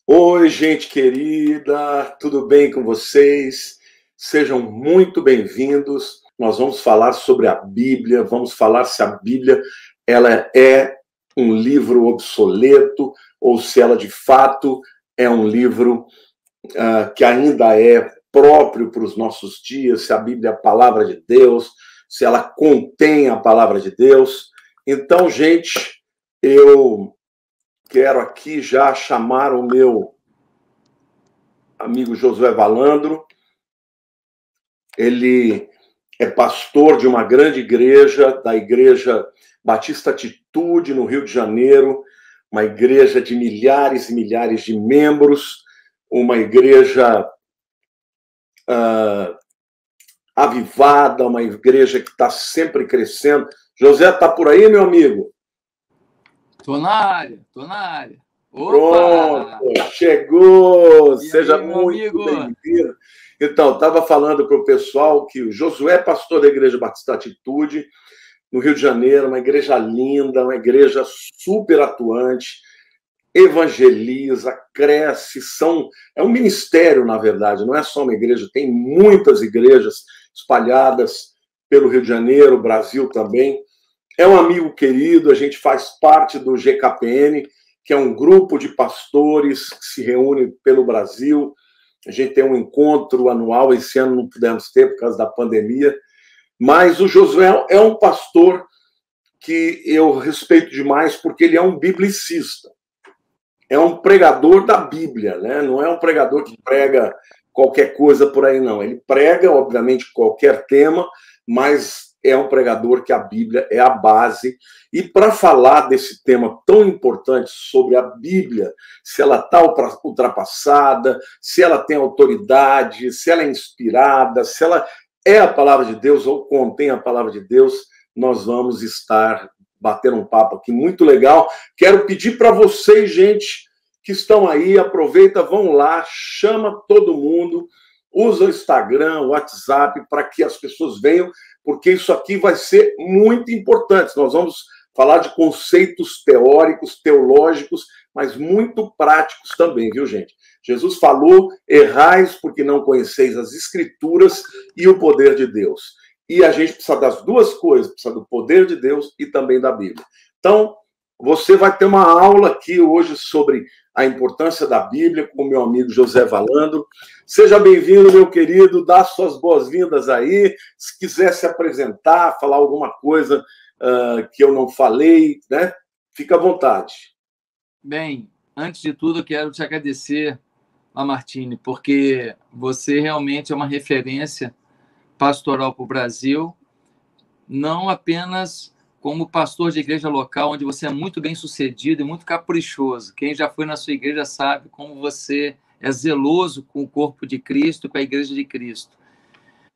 Oi, gente querida, tudo bem com vocês? Sejam muito bem-vindos. Nós vamos falar sobre a Bíblia, vamos falar se a Bíblia ela é um livro obsoleto ou se ela de fato é um livro que ainda é próprio para os nossos dias, se a Bíblia é a palavra de Deus, se ela contém a palavra de Deus. Então, gente, eu quero aqui já chamar o meu amigo Josué Valandro. Ele é pastor de uma grande igreja, da Igreja Batista Atitude, no Rio de Janeiro, uma igreja de milhares e milhares de membros, uma igreja avivada, uma igreja que está sempre crescendo. José, está por aí, meu amigo? Tô na área. Opa! Pronto, chegou! Seja muito bem-vindo. Então, estava falando para o pessoal que o Josué é pastor da Igreja Batista Atitude, no Rio de Janeiro, uma igreja linda, uma igreja super atuante, evangeliza, cresce, é um ministério, na verdade, não é só uma igreja, tem muitas igrejas espalhadas pelo Rio de Janeiro, Brasil também. É um amigo querido, a gente faz parte do GKPN, que é um grupo de pastores que se reúne pelo Brasil. A gente tem um encontro anual, esse ano não pudemos ter por causa da pandemia, mas o Josué é um pastor que eu respeito demais porque ele é um biblicista. É um pregador da Bíblia, né? Não é um pregador que prega qualquer coisa por aí, não. Ele prega, obviamente, qualquer tema, mas é um pregador que a Bíblia é a base. E para falar desse tema tão importante sobre a Bíblia, se ela está ultrapassada, se ela tem autoridade, se ela é inspirada, se ela é a palavra de Deus ou contém a palavra de Deus, nós vamos estar batendo um papo aqui muito legal. Quero pedir para vocês, gente, que estão aí, aproveita, vão lá, chama todo mundo, usa o Instagram, o WhatsApp, para que as pessoas venham, porque isso aqui vai ser muito importante. Nós vamos falar de conceitos teóricos, teológicos, mas muito práticos também, viu, gente? Jesus falou, errais porque não conheceis as Escrituras e o poder de Deus. E a gente precisa das duas coisas, precisa do poder de Deus e também da Bíblia. Então, você vai ter uma aula aqui hoje sobre a importância da Bíblia com o meu amigo José Valandro. Seja bem-vindo, meu querido, dá suas boas-vindas aí. Se quiser se apresentar, falar alguma coisa que eu não falei, né? Fica à vontade. Bem, antes de tudo, eu quero te agradecer, Lamartine, porque você realmente é uma referência pastoral para o Brasil, não apenas como pastor de igreja local, onde você é muito bem sucedido e muito caprichoso. Quem já foi na sua igreja sabe como você é zeloso com o corpo de Cristo, com a igreja de Cristo.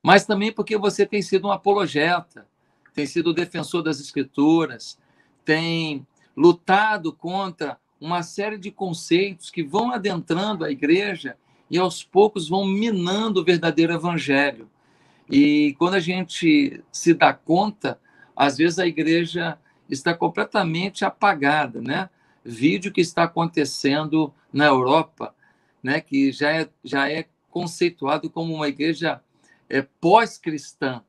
Mas também porque você tem sido um apologeta, tem sido defensor das Escrituras, tem lutado contra uma série de conceitos que vão adentrando a igreja e aos poucos vão minando o verdadeiro evangelho. E quando a gente se dá conta, às vezes a igreja está completamente apagada, né? Vide o que está acontecendo na Europa, né? Que já é conceituado como uma igreja pós-cristã,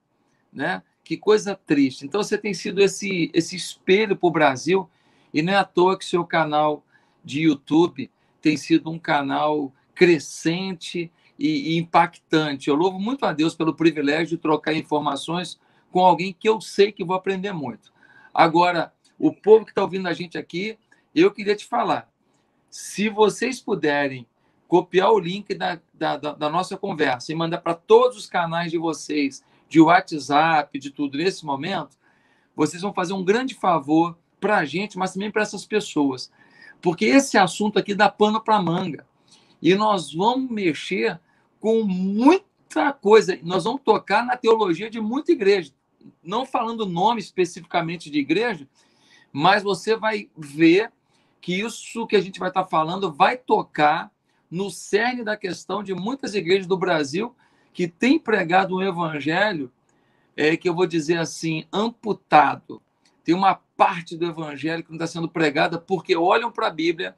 né? Que coisa triste. Então, você tem sido esse espelho para o Brasil, e não é à toa que seu canal de YouTube tem sido um canal crescente e impactante. Eu louvo muito a Deus pelo privilégio de trocar informações com alguém que eu sei que vou aprender muito. Agora, o povo que está ouvindo a gente aqui, eu queria te falar, se vocês puderem copiar o link da nossa conversa e mandar para todos os canais de vocês, de WhatsApp, de tudo, nesse momento, vocês vão fazer um grande favor para a gente, mas também para essas pessoas. Porque esse assunto aqui dá pano para manga. E nós vamos mexer com muita coisa. Nós vamos tocar na teologia de muita igreja. Não falando nome especificamente de igreja, mas você vai ver que isso que a gente vai estar falando vai tocar no cerne da questão de muitas igrejas do Brasil que têm pregado um evangelho que eu vou dizer assim, amputado. Tem uma parte do evangelho que não está sendo pregada porque olham para a Bíblia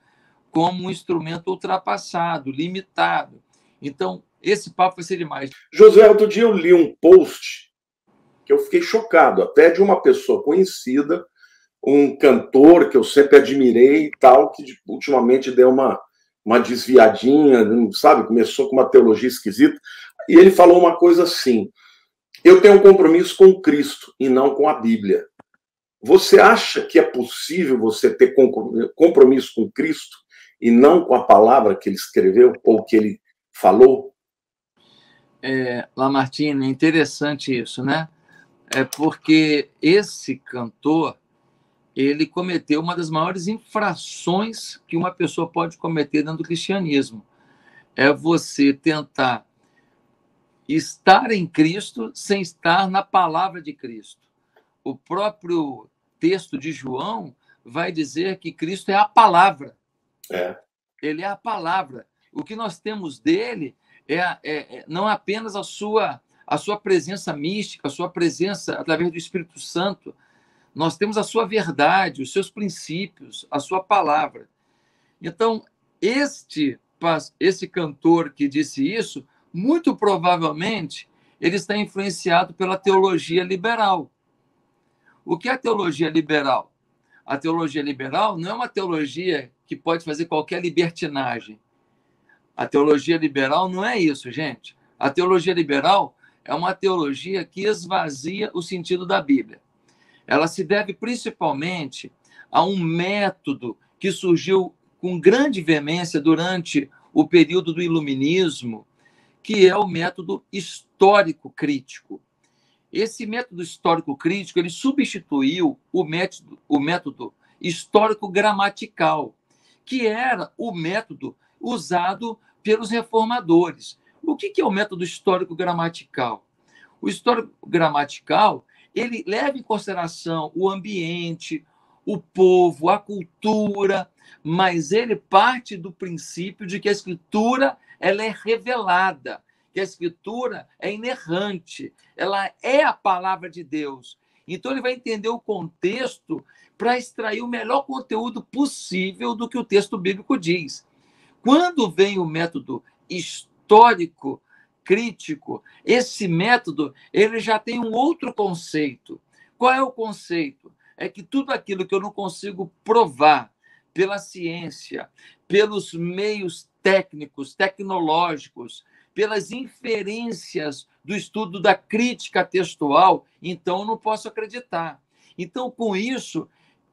como um instrumento ultrapassado, limitado. Então, esse papo vai ser demais. Josué, outro dia eu li um post que eu fiquei chocado, até de uma pessoa conhecida, um cantor que eu sempre admirei e tal, que ultimamente deu uma desviadinha, sabe? Começou com uma teologia esquisita. E ele falou uma coisa assim: eu tenho um compromisso com Cristo e não com a Bíblia. Você acha que é possível você ter compromisso com Cristo e não com a palavra que ele escreveu ou que ele falou? Lamartine, é interessante isso, né? Porque esse cantor, ele cometeu uma das maiores infrações que uma pessoa pode cometer dentro do cristianismo. É você tentar estar em Cristo sem estar na palavra de Cristo. O próprio texto de João vai dizer que Cristo é a palavra. Ele é a palavra. O que nós temos dele não apenas a sua presença mística, a sua presença através do Espírito Santo. Nós temos a sua verdade, os seus princípios, a sua palavra. Então, esse cantor que disse isso, muito provavelmente, ele está influenciado pela teologia liberal. O que é a teologia liberal? A teologia liberal não é uma teologia que pode fazer qualquer libertinagem. A teologia liberal não é isso, gente. A teologia liberal é uma teologia que esvazia o sentido da Bíblia. Ela se deve principalmente a um método que surgiu com grande veemência durante o período do Iluminismo, que é o método histórico-crítico. Esse método histórico-crítico ele substituiu o método histórico-gramatical, que era o método usado pelos reformadores. O que é o método histórico-gramatical? O histórico-gramatical ele leva em consideração o ambiente, o povo, a cultura, mas ele parte do princípio de que a Escritura ela é revelada, que a Escritura é inerrante, ela é a palavra de Deus. Então, ele vai entender o contexto para extrair o melhor conteúdo possível do que o texto bíblico diz. Quando vem o método histórico, crítico, esse método ele já tem um outro conceito. Qual é o conceito? É que tudo aquilo que eu não consigo provar pela ciência, pelos meios técnicos, tecnológicos, pelas inferências do estudo da crítica textual, então eu não posso acreditar. Então, com isso,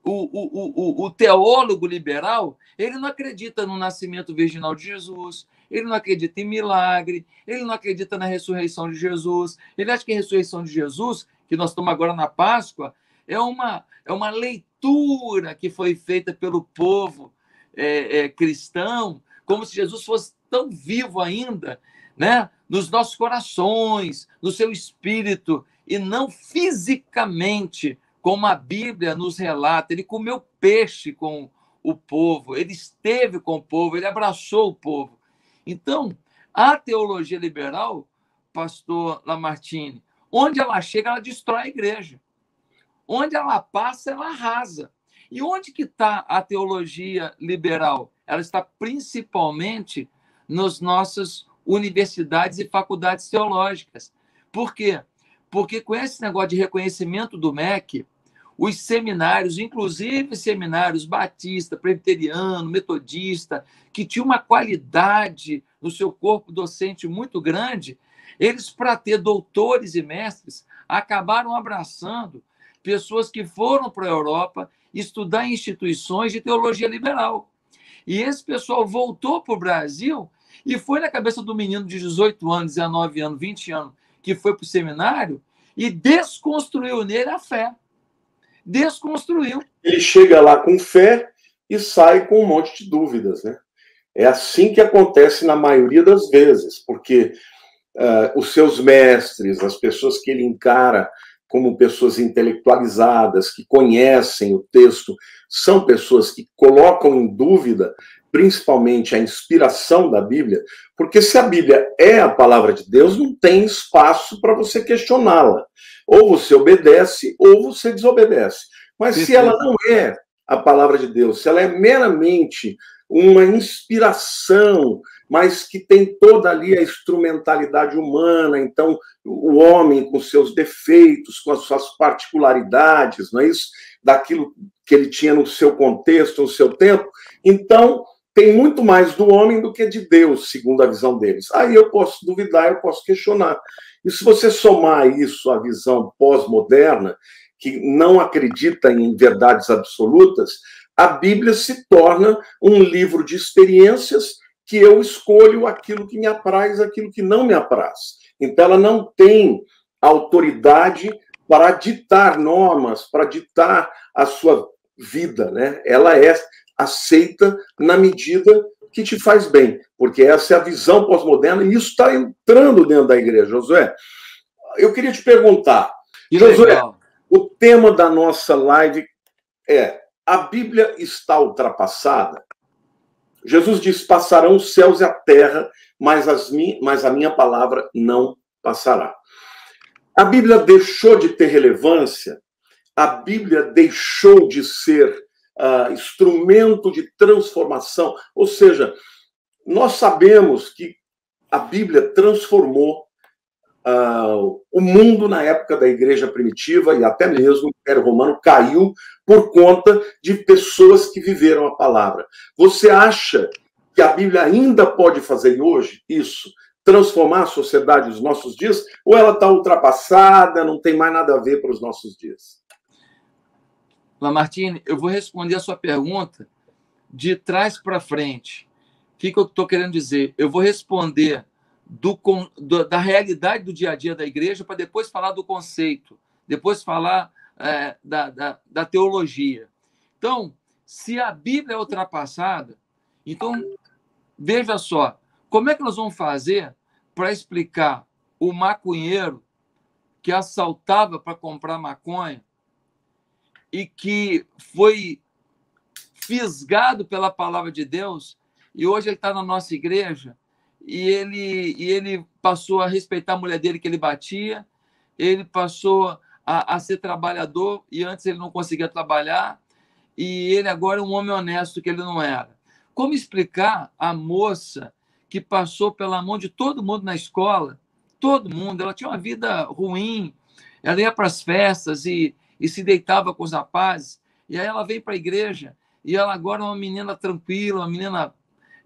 o teólogo liberal ele não acredita no nascimento virginal de Jesus, ele não acredita em milagre, ele não acredita na ressurreição de Jesus, ele acha que a ressurreição de Jesus, que nós estamos agora na Páscoa, é uma leitura que foi feita pelo povo cristão, como se Jesus fosse tão vivo ainda, né? Nos nossos corações, no seu espírito, e não fisicamente, como a Bíblia nos relata. Ele comeu peixe com o povo, ele esteve com o povo, ele abraçou o povo. Então, a teologia liberal, pastor Lamartine, onde ela chega, ela destrói a igreja. Onde ela passa, ela arrasa. E onde que está a teologia liberal? Ela está principalmente nas nossas universidades e faculdades teológicas. Por quê? Porque com esse negócio de reconhecimento do MEC, os seminários, inclusive seminários batista, presbiteriano, metodista, que tinham uma qualidade no seu corpo docente muito grande, eles, para ter doutores e mestres, acabaram abraçando pessoas que foram para a Europa estudar em instituições de teologia liberal. E esse pessoal voltou para o Brasil e foi na cabeça do menino de 18 anos, 19 anos, 20 anos, que foi para o seminário e desconstruiu nele a fé. Desconstruiu. Ele chega lá com fé e sai com um monte de dúvidas, né? É assim que acontece na maioria das vezes, porque os seus mestres, as pessoas que ele encara como pessoas intelectualizadas, que conhecem o texto, são pessoas que colocam em dúvida, principalmente, a inspiração da Bíblia, porque se a Bíblia é a palavra de Deus, não tem espaço para você questioná-la. Ou você obedece, ou você desobedece. Mas se ela não é a palavra de Deus, se ela é meramente uma inspiração, mas que tem toda ali a instrumentalidade humana. Então, o homem com seus defeitos, com as suas particularidades, não é isso? Daquilo que ele tinha no seu contexto, no seu tempo. Então, tem muito mais do homem do que de Deus, segundo a visão deles. Aí eu posso duvidar, eu posso questionar. E se você somar isso à visão pós-moderna, que não acredita em verdades absolutas, a Bíblia se torna um livro de experiências que eu escolho aquilo que me apraz, aquilo que não me apraz. Então, ela não tem autoridade para ditar normas, para ditar a sua vida, né? Ela é aceita na medida que te faz bem, porque essa é a visão pós-moderna e isso está entrando dentro da igreja, Josué. Eu queria te perguntar, Josué, legal. O tema da nossa live é: a Bíblia está ultrapassada? Jesus diz: passarão os céus e a terra, mas a minha palavra não passará. A Bíblia deixou de ter relevância? A Bíblia deixou de ser instrumento de transformação? Ou seja, nós sabemos que a Bíblia transformou o mundo na época da igreja primitiva e até mesmo o Império Romano caiu por conta de pessoas que viveram a palavra. Você acha que a Bíblia ainda pode fazer hoje isso? Transformar a sociedade dos nossos dias? Ou ela está ultrapassada, não tem mais nada a ver para os nossos dias? Lamartine, eu vou responder a sua pergunta de trás para frente. O que eu estou querendo dizer? Eu vou responder da realidade do dia a dia da igreja para depois falar do conceito, depois falar da teologia. Então, se a Bíblia é ultrapassada, então, veja só, como é que nós vamos fazer para explicar o maconheiro que assaltava para comprar maconha e que foi fisgado pela palavra de Deus e hoje ele está na nossa igreja e ele passou a respeitar a mulher dele que ele batia, ele passou a ser trabalhador e antes ele não conseguia trabalhar e ele agora é um homem honesto que ele não era. Como explicar a moça que passou pela mão de todo mundo na escola, todo mundo, ela tinha uma vida ruim, ela ia para as festas e se deitava com os rapazes, e aí ela vem para a igreja e ela agora é uma menina tranquila, uma menina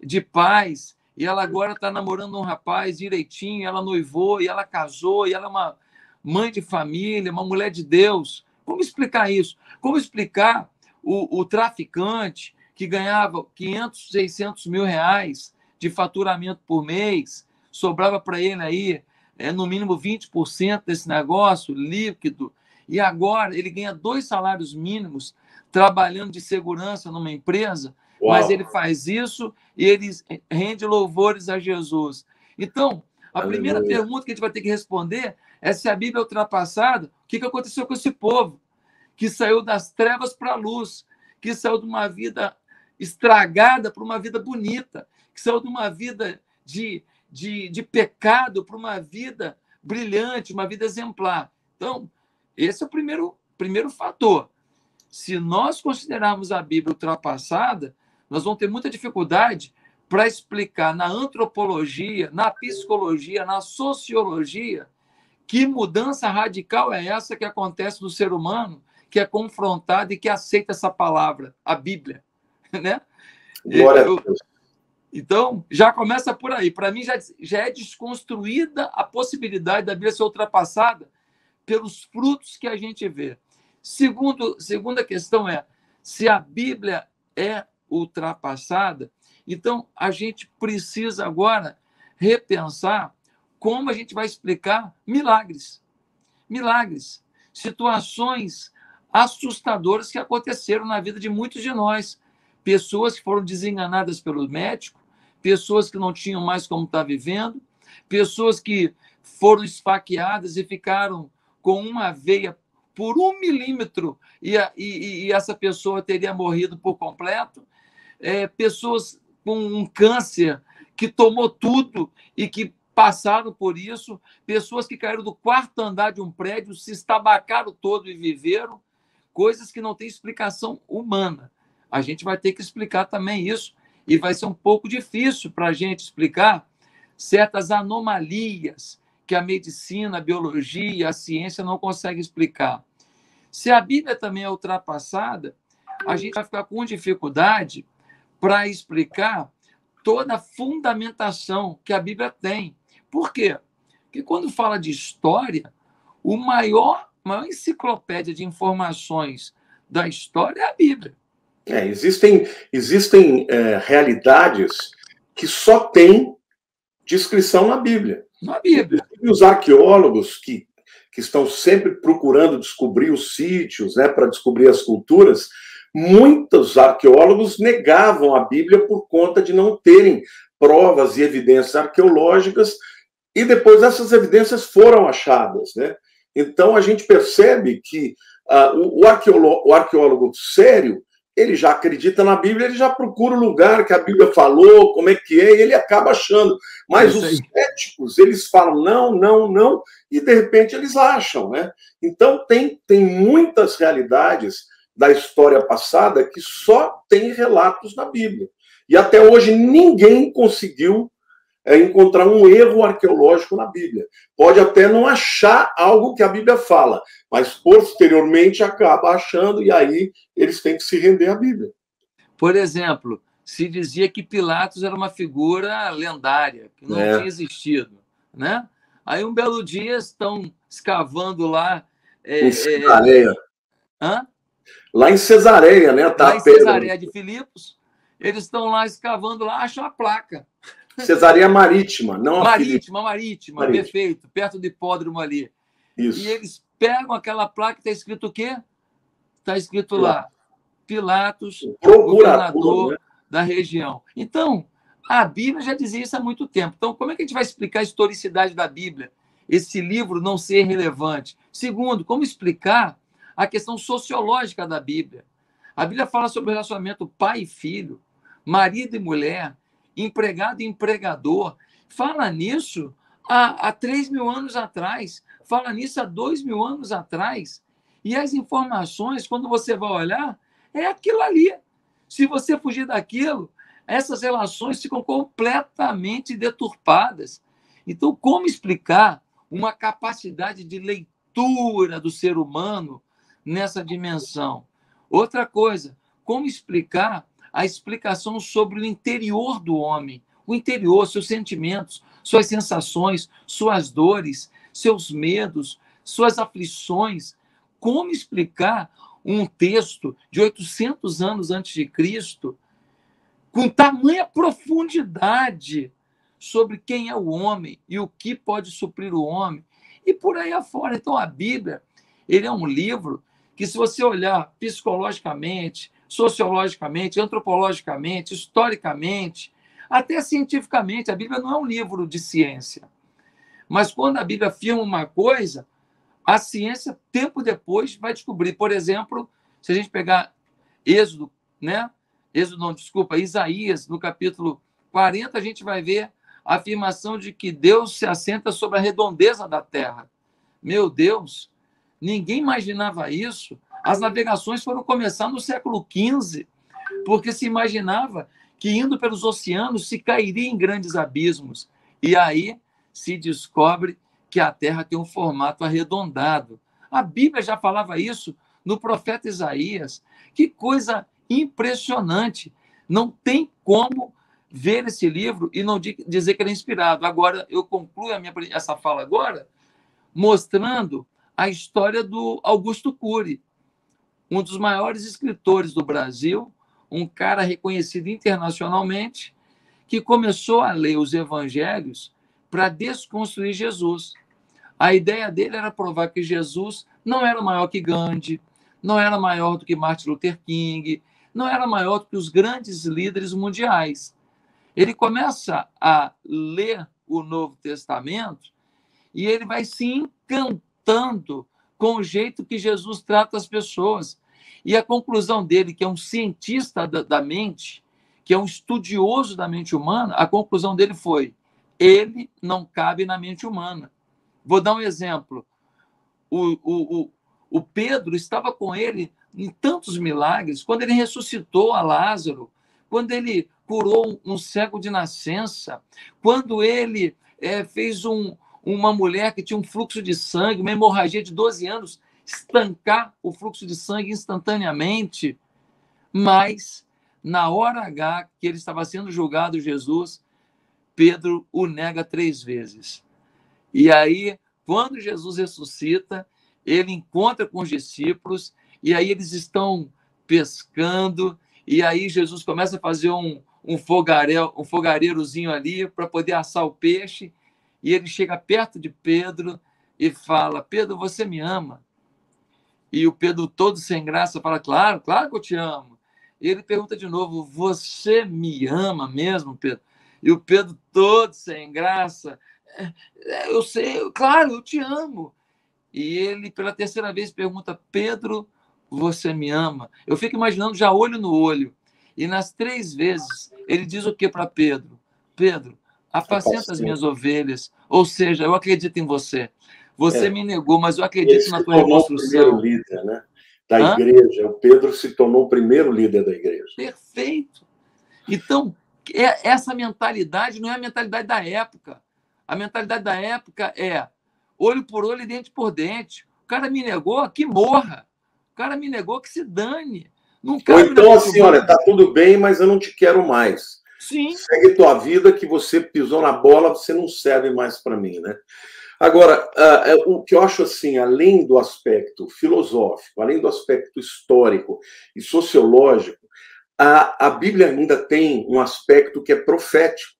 de paz, e ela agora está namorando um rapaz direitinho, ela noivou, e ela casou, e ela é uma mãe de família, uma mulher de Deus. Como explicar isso? Como explicar o traficante que ganhava 500, 600 mil reais de faturamento por mês, sobrava para ele aí, no mínimo 20% desse negócio líquido, e agora ele ganha 2 salários mínimos trabalhando de segurança numa empresa. Uau. Mas ele faz isso e ele rende louvores a Jesus. Então, a primeira pergunta que a gente vai ter que responder é se a Bíblia é ultrapassada, o que aconteceu com esse povo que saiu das trevas para a luz, que saiu de uma vida estragada para uma vida bonita, que saiu de uma vida de pecado para uma vida brilhante, uma vida exemplar. Então, esse é o primeiro fator. Se nós considerarmos a Bíblia ultrapassada, nós vamos ter muita dificuldade para explicar na antropologia, na psicologia, na sociologia, que mudança radical é essa que acontece no ser humano, que é confrontado e que aceita essa palavra, a Bíblia. Né? Então, já começa por aí. Para mim, já é desconstruída a possibilidade da Bíblia ser ultrapassada pelos frutos que a gente vê. Segunda questão é, se a Bíblia é ultrapassada, então a gente precisa agora repensar como a gente vai explicar milagres. Milagres. Situações assustadoras que aconteceram na vida de muitos de nós. Pessoas que foram desenganadas pelo médico, pessoas que não tinham mais como estar vivendo, pessoas que foram esfaqueadas e ficaram com uma veia por 1 milímetro e essa pessoa teria morrido por completo. Pessoas com um câncer que tomou tudo e que passaram por isso. Pessoas que caíram do 4º andar de um prédio, se estabacaram todo e viveram. Coisas que não têm explicação humana. A gente vai ter que explicar também isso e vai ser um pouco difícil para a gente explicar certas anomalias que a medicina, a biologia, a ciência não conseguem explicar. Se a Bíblia também é ultrapassada, a gente vai ficar com dificuldade para explicar toda a fundamentação que a Bíblia tem. Por quê? Porque quando fala de história, o maior enciclopédia de informações da história é a Bíblia. Existem realidades que só têm descrição na Bíblia. Na Bíblia. E os arqueólogos que estão sempre procurando descobrir os sítios, né, para descobrir as culturas, muitos arqueólogos negavam a Bíblia por conta de não terem provas e evidências arqueológicas, e depois essas evidências foram achadas, né? Então a gente percebe que o arqueólogo sério, ele já acredita na Bíblia, ele já procura o lugar que a Bíblia falou, como é que é, e ele acaba achando. Mas os céticos, eles falam não, não, não, e de repente eles acham, né? Então tem muitas realidades da história passada que só tem relatos na Bíblia. E até hoje ninguém conseguiu encontrar um erro arqueológico na Bíblia. Pode até não achar algo que a Bíblia fala, mas posteriormente acaba achando, e aí eles têm que se render à Bíblia. Por exemplo, se dizia que Pilatos era uma figura lendária, que não tinha existido, né? Aí um belo dia estão escavando lá... em Cesareia. Hã? Lá em Cesareia, né? Tá lá em Cesareia de Filipos, eles estão lá escavando, lá acham a placa. Cesareia Marítima, não a Marítima, perfeito, perto do hipódromo ali. Isso. E eles pegam aquela placa e está escrito o quê? Está escrito lá, Pilatos, governador, né, da região. Então, a Bíblia já dizia isso há muito tempo. Então, como é que a gente vai explicar a historicidade da Bíblia? Esse livro não ser relevante. Segundo, como explicar a questão sociológica da Bíblia? A Bíblia fala sobre o relacionamento pai e filho, marido e mulher, empregado e empregador. Fala nisso há 3.000 anos atrás, fala nisso há 2.000 anos atrás. E as informações, quando você vai olhar, é aquilo ali. Se você fugir daquilo, essas relações ficam completamente deturpadas. Então, como explicar uma capacidade de leitura do ser humano nessa dimensão? Outra coisa, como explicar a explicação sobre o interior do homem? O interior, seus sentimentos, suas sensações, suas dores, seus medos, suas aflições. Como explicar um texto de 800 anos antes de Cristo com tamanha profundidade sobre quem é o homem e o que pode suprir o homem, e por aí afora? Então, a Bíblia, ele é um livro que, se você olhar psicologicamente, sociologicamente, antropologicamente, historicamente, até cientificamente, a Bíblia não é um livro de ciência. Mas quando a Bíblia afirma uma coisa, a ciência, tempo depois, vai descobrir. Por exemplo, se a gente pegar Êxodo, né? Isaías, no capítulo 40, a gente vai ver a afirmação de que Deus se assenta sobre a redondeza da terra. Meu Deus, ninguém imaginava isso. As navegações foram começar no século XV, porque se imaginava que, indo pelos oceanos, se cairia em grandes abismos. E aí se descobre que a Terra tem um formato arredondado. A Bíblia já falava isso no profeta Isaías. Que coisa impressionante. Não tem como ver esse livro e não dizer que ele é inspirado. Agora, eu concluo essa fala agora mostrando a história do Augusto Cury, um dos maiores escritores do Brasil, um cara reconhecido internacionalmente, que começou a ler os evangelhos para desconstruir Jesus. A ideia dele era provar que Jesus não era maior que Gandhi, não era maior do que Martin Luther King, não era maior do que os grandes líderes mundiais. Ele começa a ler o Novo Testamento e ele vai se encantando com o jeito que Jesus trata as pessoas. E a conclusão dele, que é um cientista da mente, que é um estudioso da mente humana, a conclusão dele foi: ele não cabe na mente humana. Vou dar um exemplo. O Pedro estava com ele em tantos milagres, quando ele ressuscitou a Lázaro, quando ele curou um cego de nascença, quando ele fez uma mulher que tinha um fluxo de sangue, uma hemorragia de 12 anos, estancar o fluxo de sangue instantaneamente. Mas, na hora H que ele estava sendo julgado, Jesus, Pedro o nega 3 vezes. E aí, quando Jesus ressuscita, ele encontra com os discípulos, e aí eles estão pescando, e aí Jesus começa a fazer um fogareirozinho ali para poder assar o peixe, e ele chega perto de Pedro e fala: Pedro, você me ama? E o Pedro, todo sem graça, fala: claro, claro que eu te amo. E ele pergunta de novo: você me ama mesmo, Pedro? E o Pedro, todo sem graça: eu sei, claro, eu te amo. E ele, pela 3ª vez, pergunta: Pedro, você me ama? Eu fico imaginando já olho no olho. E nas 3 vezes, ele diz o que para Pedro? Pedro, apacenta as minhas ovelhas. Ou seja, eu acredito em você. Você me negou, mas eu acredito na tua reconstrução. Ele se tornou o primeiro líder, né, da igreja. O Pedro se tornou o primeiro líder da igreja. Perfeito. Então, essa mentalidade não é a mentalidade da época. A mentalidade da época é olho por olho e dente por dente. O cara me negou, que morra. O cara me negou, que se dane. Não Ou então assim, olha, tá tudo bem, mas eu não te quero mais. Sim. Segue tua vida, que você pisou na bola, você não serve mais para mim, né? Agora, o que eu acho assim, além do aspecto filosófico, além do aspecto histórico e sociológico, a Bíblia ainda tem um aspecto que é profético.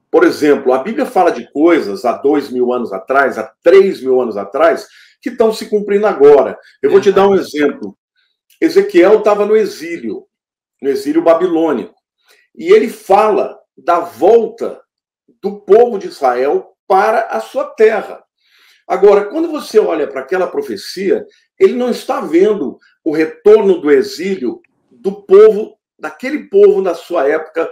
Por exemplo, a Bíblia fala de coisas há 2.000 anos atrás, há 3.000 anos atrás, que estão se cumprindo agora. Eu vou te dar um exemplo. Ezequiel estava no exílio babilônico, e ele fala da volta do povo de Israel para a sua terra. Agora, quando você olha para aquela profecia, ele não está vendo o retorno do exílio do povo, daquele povo da sua época,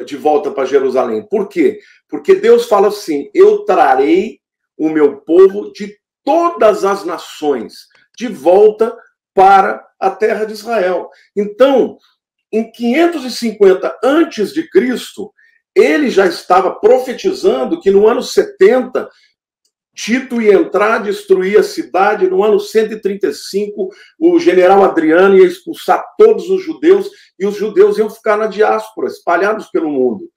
de volta para Jerusalém. Por quê? Porque Deus fala assim: eu trarei o meu povo de todas as nações de volta para a terra de Israel. Então, em 550 antes de Cristo, ele já estava profetizando que no ano 70 Tito ia entrar, destruir a cidade. No ano 135, o general Adriano ia expulsar todos os judeus, e os judeus iam ficar na diáspora, espalhados pelo mundo.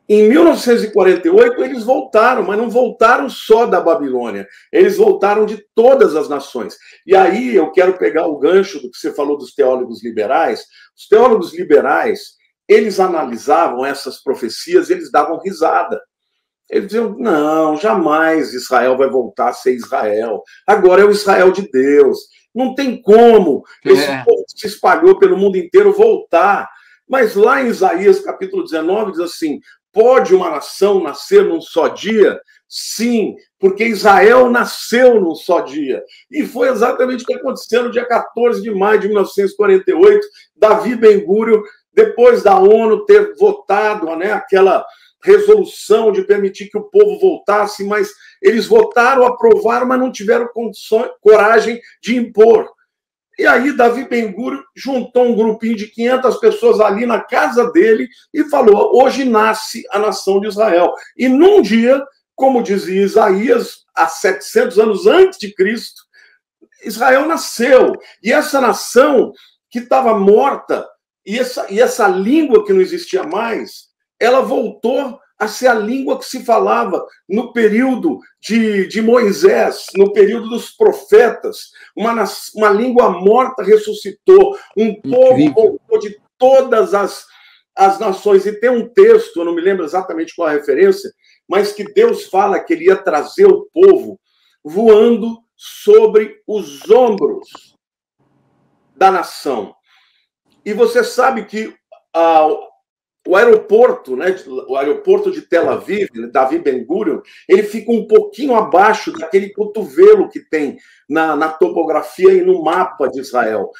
Em 1948, eles voltaram, mas não voltaram só da Babilônia, eles voltaram de todas as nações. E aí eu quero pegar o gancho do que você falou dos teólogos liberais. Os teólogos liberais, eles analisavam essas profecias, eles davam risada. Eles diziam: não, jamais Israel vai voltar a ser Israel. Agora é o Israel de Deus. Não tem como esse povo que se espalhou pelo mundo inteiro voltar. Mas lá em Isaías, capítulo 19, diz assim: pode uma nação nascer num só dia? Sim, porque Israel nasceu num só dia. E foi exatamente o que aconteceu no dia 14 de maio de 1948. Davi Ben-Gurion, depois da ONU ter votado, né, aquela resolução de permitir que o povo voltasse, mas eles votaram, aprovaram, mas não tiveram coragem de impor. E aí Davi Ben-Gurion juntou um grupinho de 500 pessoas ali na casa dele e falou: hoje nasce a nação de Israel. E num dia, como dizia Isaías, há 700 anos antes de Cristo, Israel nasceu. E essa nação que estava morta, e essa língua que não existia mais, ela voltou a ser a língua que se falava no período de Moisés, no período dos profetas. Uma língua morta ressuscitou, um povo voltou de todas as nações. E tem um texto, eu não me lembro exatamente qual a referência, mas que Deus fala que ele ia trazer o povo voando sobre os ombros da nação. E você sabe que o aeroporto, né, o aeroporto de Tel Aviv, Davi Ben-Gurion, ele fica um pouquinho abaixo daquele cotovelo que tem na topografia e no mapa de Israel.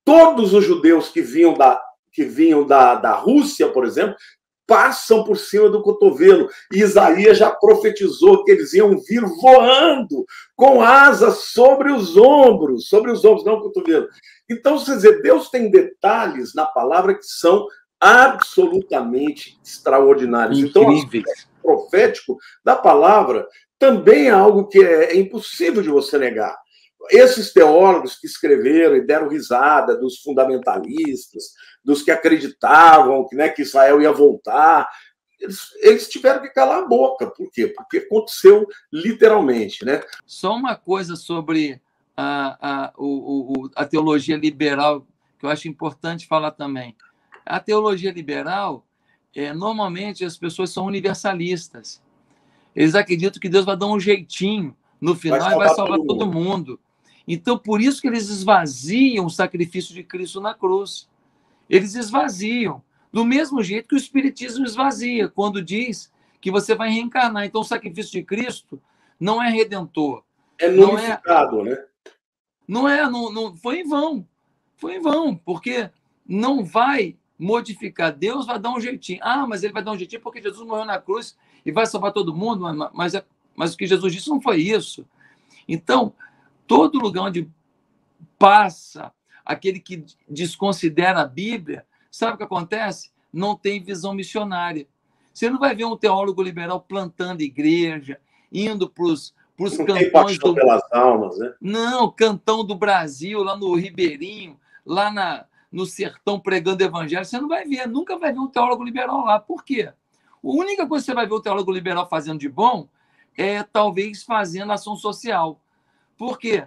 Todos os judeus que vinham da Rússia, por exemplo, passam por cima do cotovelo. E Isaías já profetizou que eles iam vir voando com asas sobre os ombros, não o cotovelo. Então, quer dizer, Deus tem detalhes na palavra que são absolutamente extraordinários. Incríveis. Então, o aspecto profético da palavra também é algo que é impossível de você negar. Esses teólogos que escreveram e deram risada dos fundamentalistas, dos que acreditavam que, né, que Israel ia voltar, eles tiveram que calar a boca. Por quê? Porque aconteceu literalmente, né? Só uma coisa sobre a teologia liberal, que eu acho importante falar também. A teologia liberal, normalmente as pessoas são universalistas. Eles acreditam que Deus vai dar um jeitinho no final e vai salvar todo mundo. Então, por isso que eles esvaziam o sacrifício de Cristo na cruz. Eles esvaziam. Do mesmo jeito que o Espiritismo esvazia, quando diz que você vai reencarnar. Então, o sacrifício de Cristo não é redentor. É nulificado, né? Não foi em vão. Foi em vão, porque não vai modificar. Deus vai dar um jeitinho. Ah, mas ele vai dar um jeitinho porque Jesus morreu na cruz e vai salvar todo mundo. Mas o que Jesus disse não foi isso. Então, todo lugar onde passa aquele que desconsidera a Bíblia, sabe o que acontece? Não tem visão missionária. Você não vai ver um teólogo liberal plantando igreja, indo para os cantões pelas almas, né? Não, cantão do Brasil, lá no Ribeirinho, lá no sertão pregando evangelho. Você não vai ver, nunca vai ver um teólogo liberal lá. Por quê? A única coisa que você vai ver o teólogo liberal fazendo de bom é talvez fazendo ação social. Por quê?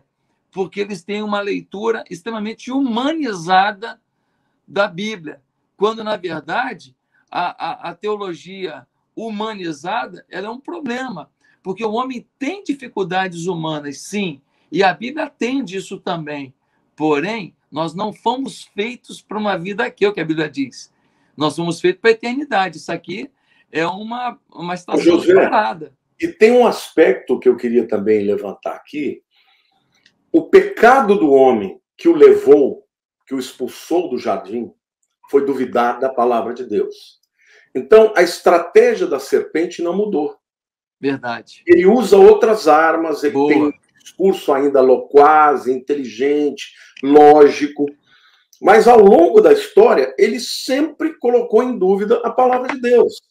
Porque eles têm uma leitura extremamente humanizada da Bíblia, quando, na verdade, a teologia humanizada ela é um problema, porque o homem tem dificuldades humanas, sim, e a Bíblia atende isso também. Porém, nós não fomos feitos para uma vida aqui, é o que a Bíblia diz. Nós fomos feitos para a eternidade. Isso aqui é uma estação separada. E tem um aspecto que eu queria também levantar aqui. O pecado do homem que o levou, que o expulsou do jardim, foi duvidar da palavra de Deus. Então, a estratégia da serpente não mudou. Verdade. Ele usa outras armas, ele tem um discurso ainda loquaz, inteligente, lógico, mas ao longo da história, ele sempre colocou em dúvida a palavra de Deus.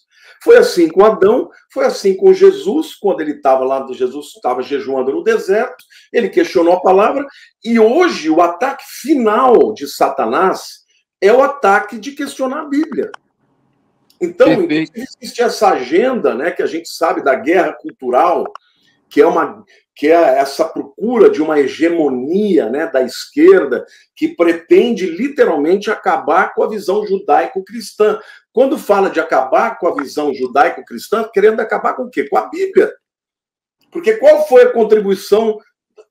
Foi assim com Adão, foi assim com Jesus, quando ele estava lá, Jesus estava jejuando no deserto, ele questionou a palavra, e hoje o ataque final de Satanás é o ataque de questionar a Bíblia. Então, existe essa agenda, né, que a gente sabe da guerra cultural, que é essa procura de uma hegemonia, né, da esquerda, que pretende literalmente acabar com a visão judaico-cristã. Quando fala de acabar com a visão judaico-cristã, querendo acabar com o quê? Com a Bíblia. Porque qual foi a contribuição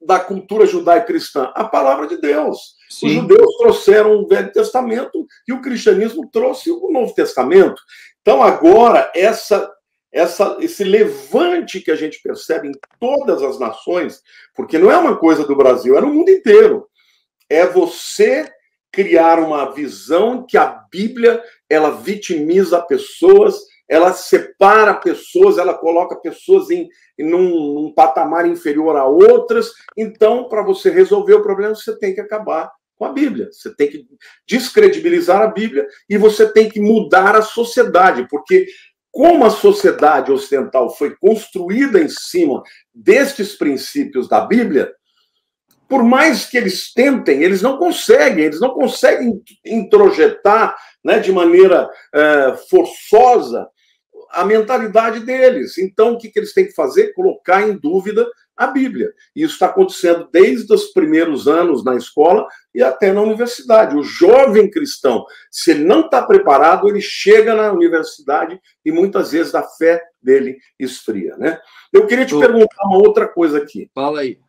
da cultura judaico-cristã? A palavra de Deus. Sim. Os judeus trouxeram o Velho Testamento e o cristianismo trouxe o Novo Testamento. Então, agora, esse levante que a gente percebe em todas as nações, porque não é uma coisa do Brasil, é no mundo inteiro, é você criar uma visão que a Bíblia, ela vitimiza pessoas, ela separa pessoas, ela coloca pessoas num patamar inferior a outras. Então, para você resolver o problema, você tem que acabar com a Bíblia. Você tem que descredibilizar a Bíblia e você tem que mudar a sociedade, porque como a sociedade ocidental foi construída em cima destes princípios da Bíblia, por mais que eles tentem, eles não conseguem introjetar, né, de maneira forçosa a mentalidade deles. Então, o que eles têm que fazer? Colocar em dúvida a Bíblia. E isso está acontecendo desde os primeiros anos na escola e até na universidade. O jovem cristão, se ele não está preparado, ele chega na universidade e muitas vezes a fé dele esfria, né? Eu queria te perguntar uma outra coisa aqui. Fala aí.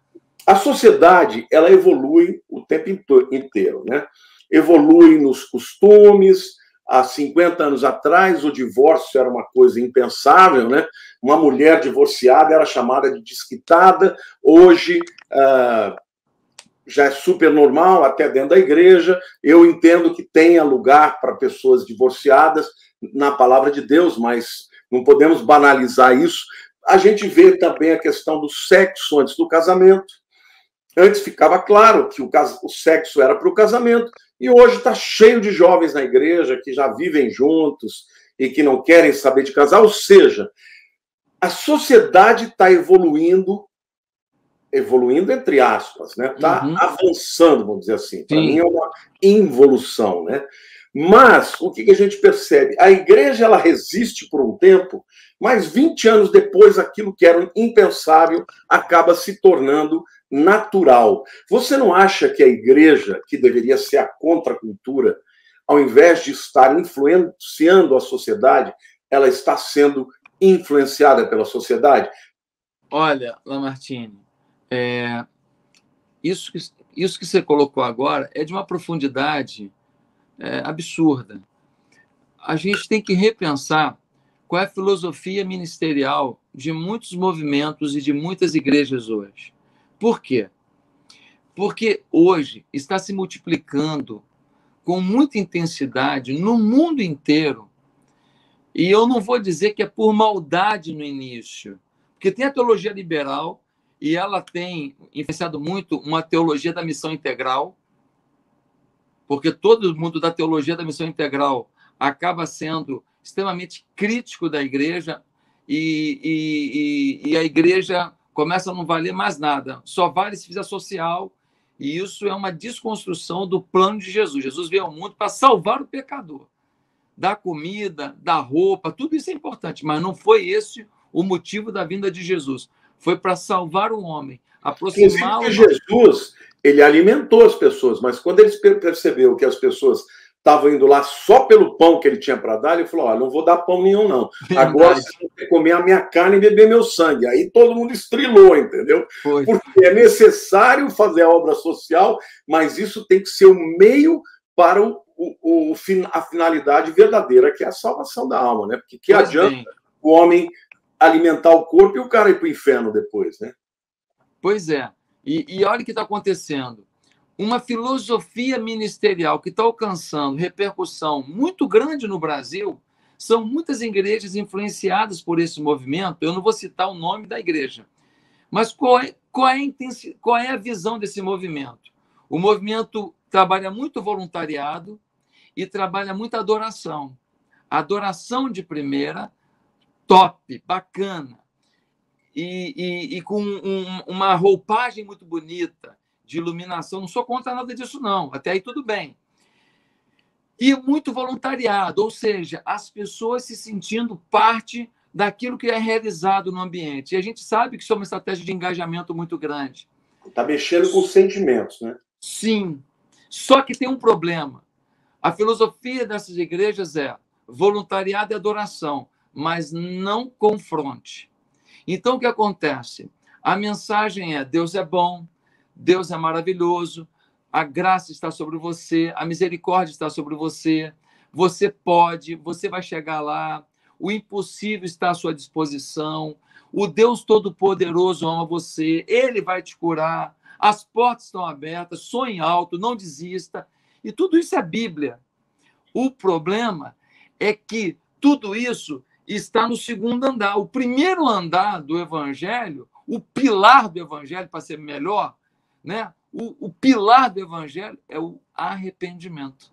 A sociedade, ela evolui o tempo inteiro, né? Evolui nos costumes. Há 50 anos atrás, o divórcio era uma coisa impensável, né? Uma mulher divorciada era chamada de desquitada. Hoje, já é super normal, até dentro da igreja. Eu entendo que tenha lugar para pessoas divorciadas na palavra de Deus, mas não podemos banalizar isso. A gente vê também a questão do sexo antes do casamento. Antes ficava claro que o sexo era para o casamento, e hoje está cheio de jovens na igreja que já vivem juntos e que não querem saber de casar. Ou seja, a sociedade está evoluindo entre aspas, né? Está avançando, vamos dizer assim. Para mim é uma involução, né? Mas o que a gente percebe? A igreja ela resiste por um tempo, mas 20 anos depois, aquilo que era impensável acaba se tornando natural. Você não acha que a igreja, que deveria ser a contracultura, ao invés de estar influenciando a sociedade, ela está sendo influenciada pela sociedade? Olha, Lamartine, isso que você colocou agora é de uma profundidade absurda. A gente tem que repensar qual é a filosofia ministerial de muitos movimentos e de muitas igrejas hoje. Por quê? Porque hoje está se multiplicando com muita intensidade no mundo inteiro, e eu não vou dizer que é por maldade no início, porque tem a teologia liberal, e ela tem influenciado muito uma teologia da missão integral, porque todo mundo da teologia da missão integral acaba sendo extremamente crítico da igreja, e a igreja começa a não valer mais nada, só vale se fizer social, e isso é uma desconstrução do plano de Jesus. Jesus veio ao mundo para salvar o pecador, dar comida, dar roupa, tudo isso é importante, mas não foi esse o motivo da vinda de Jesus. Foi para salvar o homem, aproximá-lo. Jesus, ele alimentou as pessoas, mas quando ele percebeu que as pessoas estavam indo lá só pelo pão que ele tinha para dar, ele falou: não vou dar pão nenhum, não. Verdade. Agora você tem que comer a minha carne e beber meu sangue. Aí todo mundo estrilou, entendeu? Foi. Porque é necessário fazer a obra social, mas isso tem que ser o meio para a finalidade verdadeira, que é a salvação da alma, né? Porque que adianta o homem alimentar o corpo e o cara ir para o inferno depois, né? Pois é. E olha o que está acontecendo. Uma filosofia ministerial que está alcançando repercussão muito grande no Brasil, são muitas igrejas influenciadas por esse movimento. Eu não vou citar o nome da igreja, mas qual é a visão desse movimento? O movimento trabalha muito voluntariado e trabalha muito adoração. Adoração de primeira, top, bacana, e com uma roupagem muito bonita, de iluminação. Não sou contra nada disso, não. Até aí tudo bem. E muito voluntariado, ou seja, as pessoas se sentindo parte daquilo que é realizado no ambiente. E a gente sabe que isso é uma estratégia de engajamento muito grande. Está mexendo com os sentimentos, né? Sim. Só que tem um problema. A filosofia dessas igrejas é voluntariado e adoração, mas não confronte. Então, o que acontece? A mensagem é: Deus é bom, Deus é maravilhoso, a graça está sobre você, a misericórdia está sobre você, você pode, você vai chegar lá, o impossível está à sua disposição, o Deus Todo-Poderoso ama você, Ele vai te curar, as portas estão abertas, sonhe alto, não desista, e tudo isso é Bíblia. O problema é que tudo isso está no segundo andar. O primeiro andar do Evangelho, o pilar do Evangelho, para ser melhor, né? O pilar do Evangelho é o arrependimento.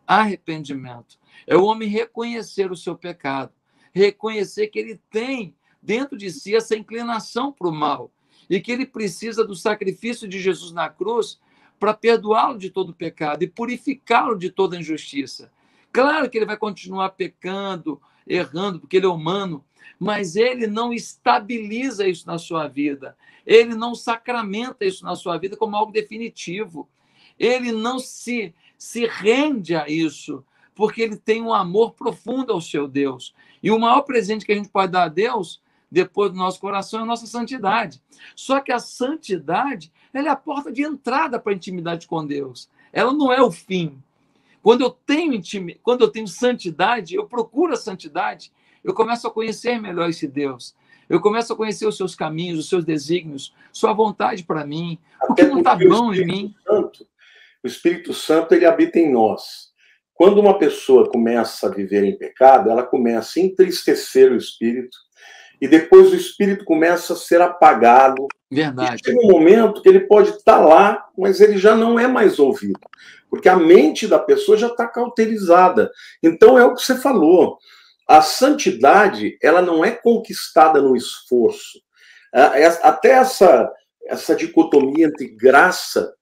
Arrependimento. É o homem reconhecer o seu pecado, reconhecer que ele tem dentro de si essa inclinação para o mal e que ele precisa do sacrifício de Jesus na cruz para perdoá-lo de todo o pecado e purificá-lo de toda injustiça. Claro que ele vai continuar pecando, errando, porque ele é humano, mas ele não estabiliza isso na sua vida. Ele não sacramenta isso na sua vida como algo definitivo. Ele não se rende a isso, porque ele tem um amor profundo ao seu Deus. E o maior presente que a gente pode dar a Deus, depois do nosso coração, é a nossa santidade. Só que a santidade, ela é a porta de entrada para a intimidade com Deus. Ela não é o fim. Quando eu tenho santidade, eu procuro a santidade, eu começo a conhecer melhor esse Deus. Eu começo a conhecer os seus caminhos, os seus desígnios, sua vontade para mim, o que não está bom em mim. O Espírito Santo, ele habita em nós. Quando uma pessoa começa a viver em pecado, ela começa a entristecer o Espírito e depois o espírito começa a ser apagado. Verdade. E chega um momento que ele pode estar lá, mas ele já não é mais ouvido, porque a mente da pessoa já está cauterizada. Então é o que você falou. A santidade, ela não é conquistada no esforço. Até essa dicotomia entre graça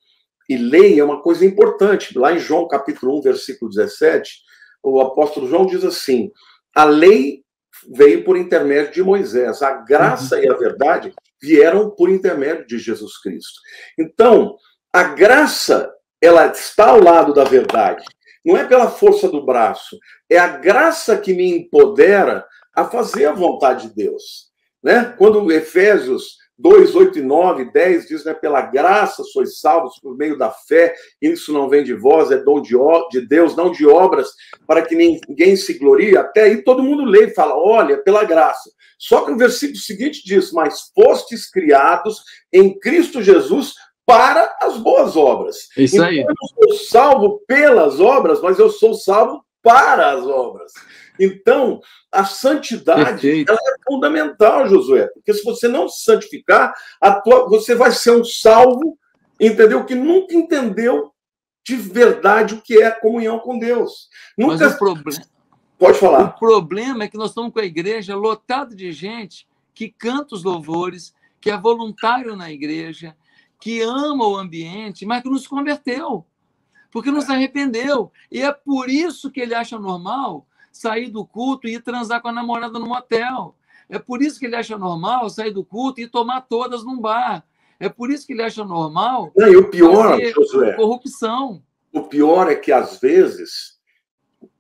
e lei é uma coisa importante. Lá em João capítulo 1, versículo 17, o apóstolo João diz assim: a lei veio por intermédio de Moisés, a graça e a verdade vieram por intermédio de Jesus Cristo. Então, a graça, ela está ao lado da verdade. Não é pela força do braço, é a graça que me empodera a fazer a vontade de Deus. Né? Quando Efésios 2, 8 e 9, 10 diz, né, pela graça sois salvos por meio da fé, isso não vem de vós, é dom de Deus, não de obras, para que ninguém se glorie. Até aí todo mundo lê e fala, olha, pela graça. Só que o versículo seguinte diz, mas fostes criados em Cristo Jesus para as boas obras. Isso aí. Então, eu não sou salvo pelas obras, mas eu sou salvo para as obras. Então, a santidade ela é fundamental, Josué, porque se você não se santificar, você vai ser um salvo, entendeu? Que nunca entendeu de verdade o que é a comunhão com Deus. Nunca... Mas o problema... Pode falar. O problema é que nós estamos com a igreja lotada de gente que canta os louvores, que é voluntário na igreja, que ama o ambiente, mas que não se converteu, porque não se arrependeu. E é por isso que ele acha normal sair do culto e ir transar com a namorada no motel. É por isso que ele acha normal sair do culto e ir tomar todas num bar. É por isso que ele acha normal e o pior, Josué, corrupção. O pior é que, às vezes,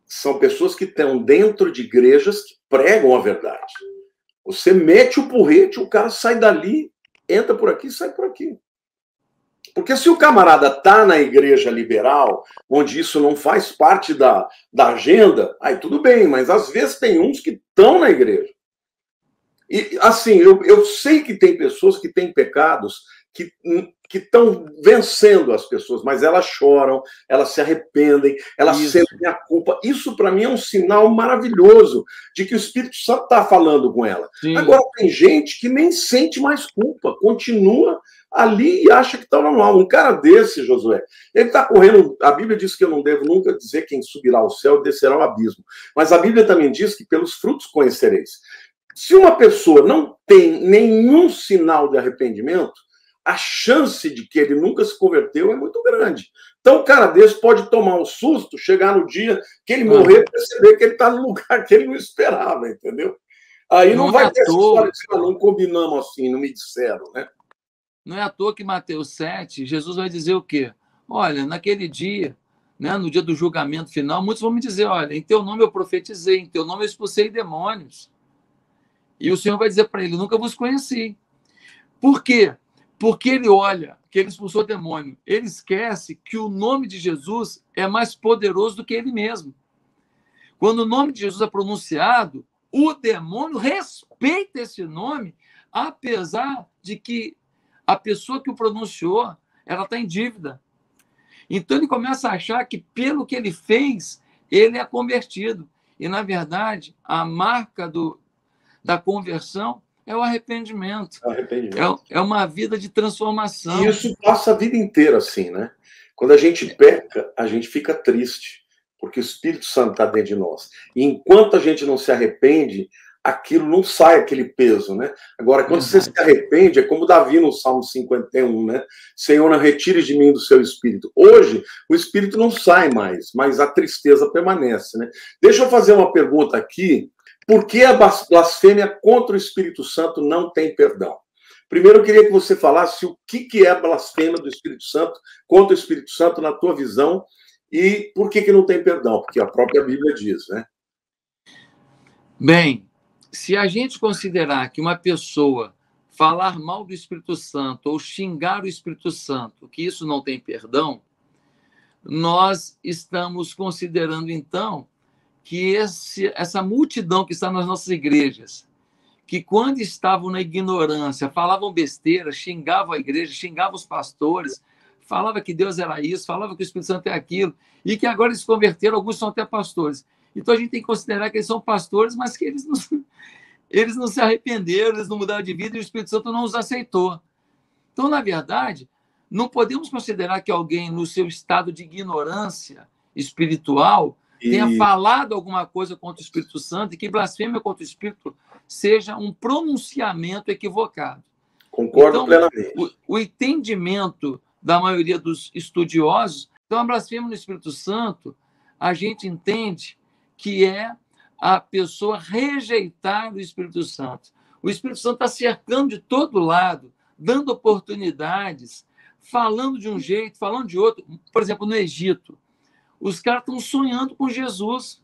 são pessoas que estão dentro de igrejas que pregam a verdade. Você mete o porrete, o cara sai dali, entra por aqui, sai por aqui. Porque se o camarada está na igreja liberal, onde isso não faz parte da agenda, aí tudo bem, mas às vezes tem uns que estão na igreja. E assim, eu sei que tem pessoas que têm pecados que estão vencendo as pessoas, mas elas choram, elas se arrependem, elas sentem a culpa. Isso, para mim, é um sinal maravilhoso de que o Espírito Santo está falando com ela. Sim. Agora, tem gente que nem sente mais culpa, continua ali e acha que está normal. Um cara desse, Josué, ele está correndo... A Bíblia diz que eu não devo nunca dizer quem subirá ao céu e descerá ao abismo. Mas a Bíblia também diz que pelos frutos conhecereis. Se uma pessoa não tem nenhum sinal de arrependimento, a chance de que ele nunca se converteu é muito grande. Então, o cara desse pode tomar um susto, chegar no dia que ele morrer e perceber que ele está no lugar que ele não esperava, entendeu? Aí não vai ter essa história de não combinamos assim, não me disseram, né? Não é à toa que Mateus 7, Jesus vai dizer o quê? Olha, naquele dia, né, no dia do julgamento final, muitos vão me dizer, olha, em teu nome eu profetizei, em teu nome eu expulsei demônios. E o Senhor vai dizer para ele, nunca vos conheci. Por quê? Porque ele olha que ele expulsou o demônio. Ele esquece que o nome de Jesus é mais poderoso do que ele mesmo. Quando o nome de Jesus é pronunciado, o demônio respeita esse nome, apesar de que a pessoa que o pronunciou, ela está em dívida. Então ele começa a achar que pelo que ele fez, ele é convertido. E, na verdade, a marca da conversão é o arrependimento. É uma vida de transformação. E isso passa a vida inteira assim, né? Quando a gente peca, a gente fica triste, porque o Espírito Santo está dentro de nós. E enquanto a gente não se arrepende, aquilo não sai, aquele peso, né? Agora, quando você se arrepende, é como Davi no Salmo 51, né? Senhor, não retires de mim do seu Espírito. Hoje, o Espírito não sai mais, mas a tristeza permanece, né? Deixa eu fazer uma pergunta aqui. Por que a blasfêmia contra o Espírito Santo não tem perdão? Primeiro, eu queria que você falasse o que é a blasfêmia do Espírito Santo contra o Espírito Santo na tua visão e por que não tem perdão? Porque a própria Bíblia diz, né? Bem, se a gente considerar que uma pessoa falar mal do Espírito Santo ou xingar o Espírito Santo, que isso não tem perdão, nós estamos considerando, então, que essa multidão que está nas nossas igrejas, que quando estavam na ignorância, falavam besteira, xingavam a igreja, xingavam os pastores, falava que Deus era isso, falava que o Espírito Santo é aquilo, e que agora eles se converteram, alguns são até pastores. Então a gente tem que considerar que eles são pastores, mas que eles Eles não se arrependeram, eles não mudaram de vida e o Espírito Santo não os aceitou. Então, na verdade, não podemos considerar que alguém, no seu estado de ignorância espiritual, tenha falado alguma coisa contra o Espírito Santo e que blasfêmia contra o Espírito seja um pronunciamento equivocado. Concordo plenamente. O entendimento da maioria dos estudiosos, então, a blasfêmia no Espírito Santo, a gente entende que é a pessoa rejeitar o Espírito Santo. O Espírito Santo está cercando de todo lado, dando oportunidades, falando de um jeito, falando de outro. Por exemplo, no Egito, os caras estão sonhando com Jesus.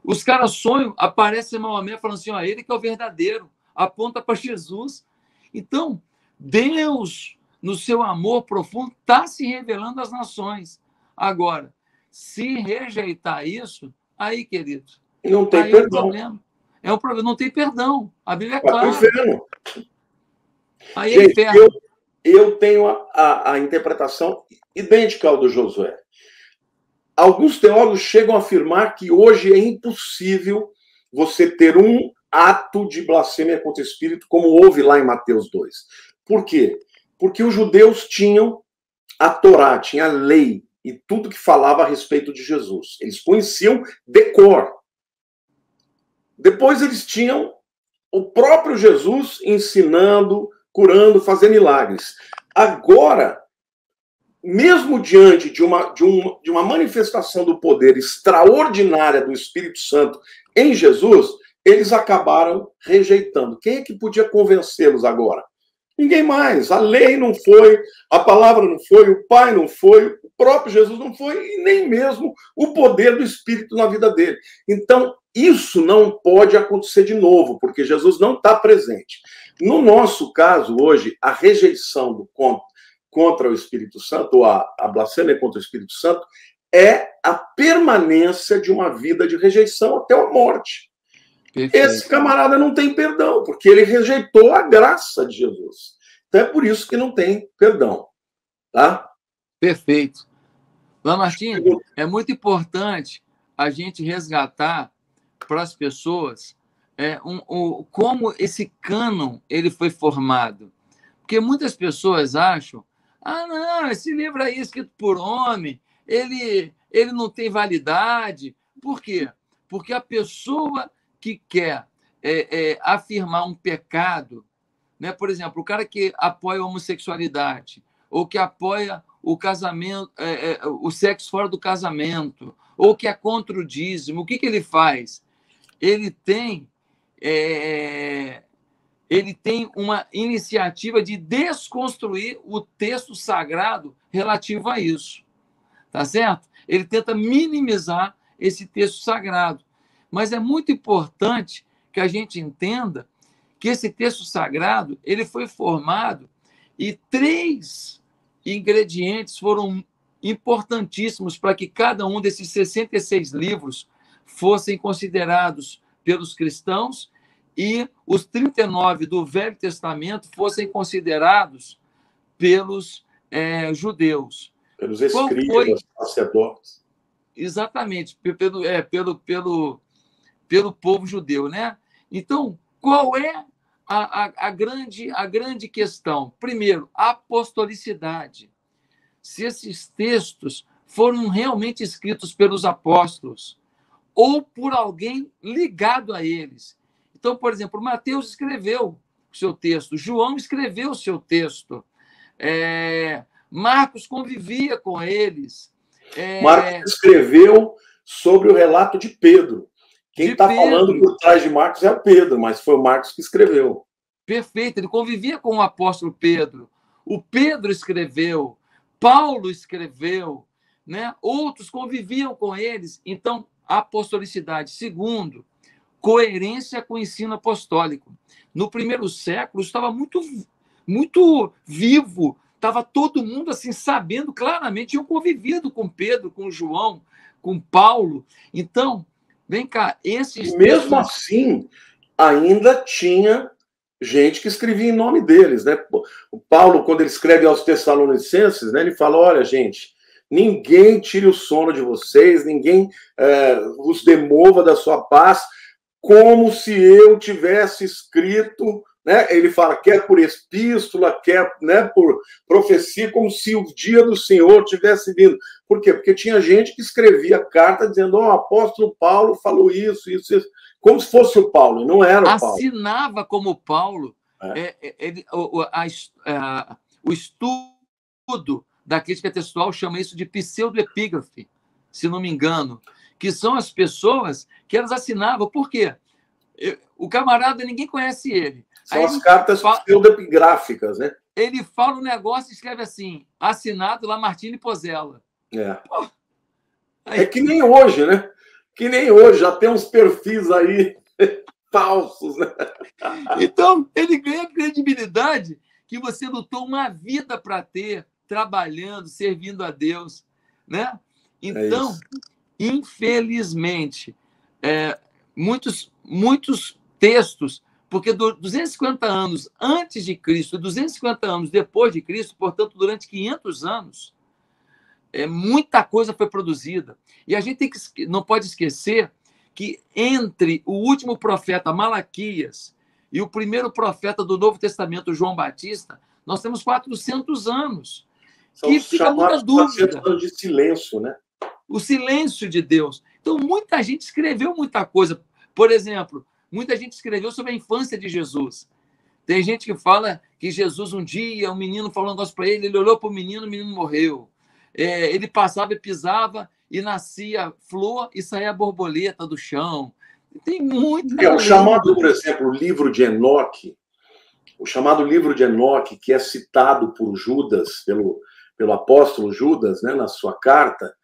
Os caras sonham, aparece Maomé falando assim, ó, ele que é o verdadeiro, aponta para Jesus. Então, Deus, no seu amor profundo, está se revelando às nações. Agora, se rejeitar isso, aí, querido, não tem aí perdão. É um problema, não tem perdão. A Bíblia é clara. Aí gente, é inferno. Eu tenho a interpretação idêntica ao do Josué. Alguns teólogos chegam a afirmar que hoje é impossível você ter um ato de blasfêmia contra o Espírito, como houve lá em Mateus 2. Por quê? Porque os judeus tinham a Torá, tinha a lei e tudo que falava a respeito de Jesus. Eles conheciam de cor. Depois eles tinham o próprio Jesus ensinando, curando, fazendo milagres. Agora, mesmo diante de uma manifestação do poder extraordinária do Espírito Santo em Jesus, eles acabaram rejeitando. Quem é que podia convencê-los agora? Ninguém mais. A lei não foi, a palavra não foi, o Pai não foi, o próprio Jesus não foi, e nem mesmo o poder do Espírito na vida dele. Então, isso não pode acontecer de novo, porque Jesus não está presente. No nosso caso, hoje, a rejeição contra o Espírito Santo, ou a blasfêmia contra o Espírito Santo, é a permanência de uma vida de rejeição até a morte. Perfeito. Esse camarada não tem perdão, porque ele rejeitou a graça de Jesus. Então é por isso que não tem perdão. Tá? Perfeito. Lamartine, é muito importante a gente resgatar para as pessoas como esse cânon ele foi formado. Porque muitas pessoas acham, não, esse livro aí escrito por homem, ele não tem validade. Por quê? Porque a pessoa que quer afirmar um pecado, né? Por exemplo, o cara que apoia a homossexualidade, ou que apoia o casamento, o sexo fora do casamento, ou que é contra o dízimo, o que ele faz? Ele tem uma iniciativa de desconstruir o texto sagrado relativo a isso. Tá certo? Ele tenta minimizar esse texto sagrado. Mas é muito importante que a gente entenda que esse texto sagrado ele foi formado e 3 ingredientes foram importantíssimos para que cada um desses 66 livros fossem considerados pelos cristãos e os 39 do Velho Testamento fossem considerados pelos judeus. Pelos escribas, sacerdotes. Exatamente, pelo povo judeu, né? Então, qual é a grande questão? Primeiro, a apostolicidade. Se esses textos foram realmente escritos pelos apóstolos ou por alguém ligado a eles. Então, por exemplo, Mateus escreveu o seu texto, João escreveu o seu texto, Marcos convivia com eles. Marcos escreveu sobre o relato de Pedro. Quem está falando por trás de Marcos é o Pedro, mas foi o Marcos que escreveu. Perfeito, ele convivia com o apóstolo Pedro. O Pedro escreveu, Paulo escreveu, né? Outros conviviam com eles. Então, apostolicidade. Segundo, coerência com o ensino apostólico. No primeiro século, estava muito, muito vivo, estava todo mundo assim sabendo claramente, tinham convivido com Pedro, com João, com Paulo. Então, vem cá, esses mesmo assim, ainda tinha gente que escrevia em nome deles, né? O Paulo, quando ele escreve aos Tessalonicenses, né, ele fala: olha, gente, ninguém tire o sono de vocês, ninguém os demova da sua paz, como se eu tivesse escrito, né? Ele fala, quer por epístola, quer, né, por profecia, como se o dia do Senhor tivesse vindo. Por quê? Porque tinha gente que escrevia carta dizendo, o apóstolo Paulo falou isso, isso, isso, como se fosse o Paulo, não era o Paulo. Assinava como Paulo. O estudo da crítica textual chama isso de pseudoepígrafe, se não me engano, que são as pessoas que elas assinavam. Por quê? O camarada, ninguém conhece ele. São as cartas pseudepigráficas, né? Ele fala um negócio e escreve assim, assinado Lamartine Pozella. É que nem hoje, né? Que nem hoje, já tem uns perfis aí falsos, né? Então, ele ganha credibilidade que você lutou uma vida para ter, trabalhando, servindo a Deus, né? Então, infelizmente, muitos textos, porque 250 anos antes de Cristo, 250 anos depois de Cristo, portanto, durante 500 anos, muita coisa foi produzida. E a gente não pode esquecer que entre o último profeta Malaquias e o primeiro profeta do Novo Testamento, João Batista, nós temos 400 anos. Que fica muita dúvida. 400 anos de silêncio, né? O silêncio de Deus. Então, muita gente escreveu muita coisa. Por exemplo, muita gente escreveu sobre a infância de Jesus. Tem gente que fala que Jesus, um dia, um menino falou um negócio para ele olhou para o menino morreu. Ele passava e pisava e nascia flor e saía borboleta do chão. Tem muita o chamado, por exemplo, o livro de Enoque, o chamado livro de Enoque, que é citado por Judas, pelo apóstolo Judas, né, na sua carta,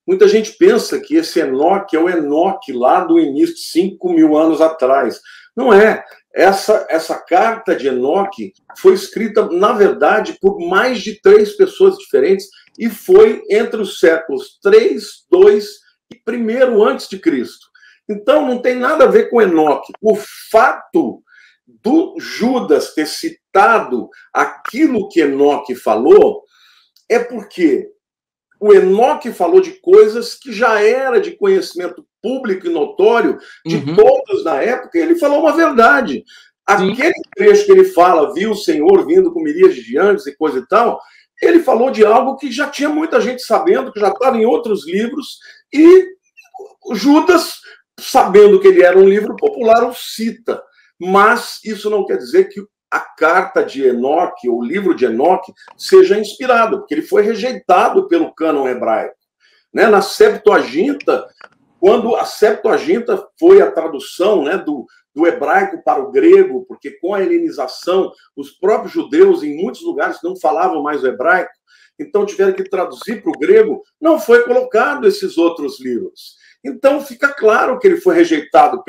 muita gente pensa que esse Enoque é o Enoque lá do início, 5.000 anos atrás. Não é. Essa carta de Enoque foi escrita, na verdade, por mais de 3 pessoas diferentes e foi entre os séculos 3, 2 e 1 antes de Cristo. Então, não tem nada a ver com Enoque. O fato do Judas ter citado aquilo que Enoque falou é porque o Enoque falou de coisas que já era de conhecimento público e notório de todos na época, e ele falou uma verdade. Aquele trecho que ele fala, viu o Senhor vindo com miríades de anjos e coisa e tal, ele falou de algo que já tinha muita gente sabendo, que já estava em outros livros, e Judas, sabendo que ele era um livro popular, o cita. Mas isso não quer dizer que a carta de Enoque, ou o livro de Enoque, seja inspirado, porque ele foi rejeitado pelo cânon hebraico. Né? Na Septuaginta, quando a Septuaginta foi a tradução, né, do hebraico para o grego, porque com a helenização, os próprios judeus, em muitos lugares, não falavam mais o hebraico, então tiveram que traduzir para o grego, não foi colocado esses outros livros. Então fica claro que ele foi rejeitado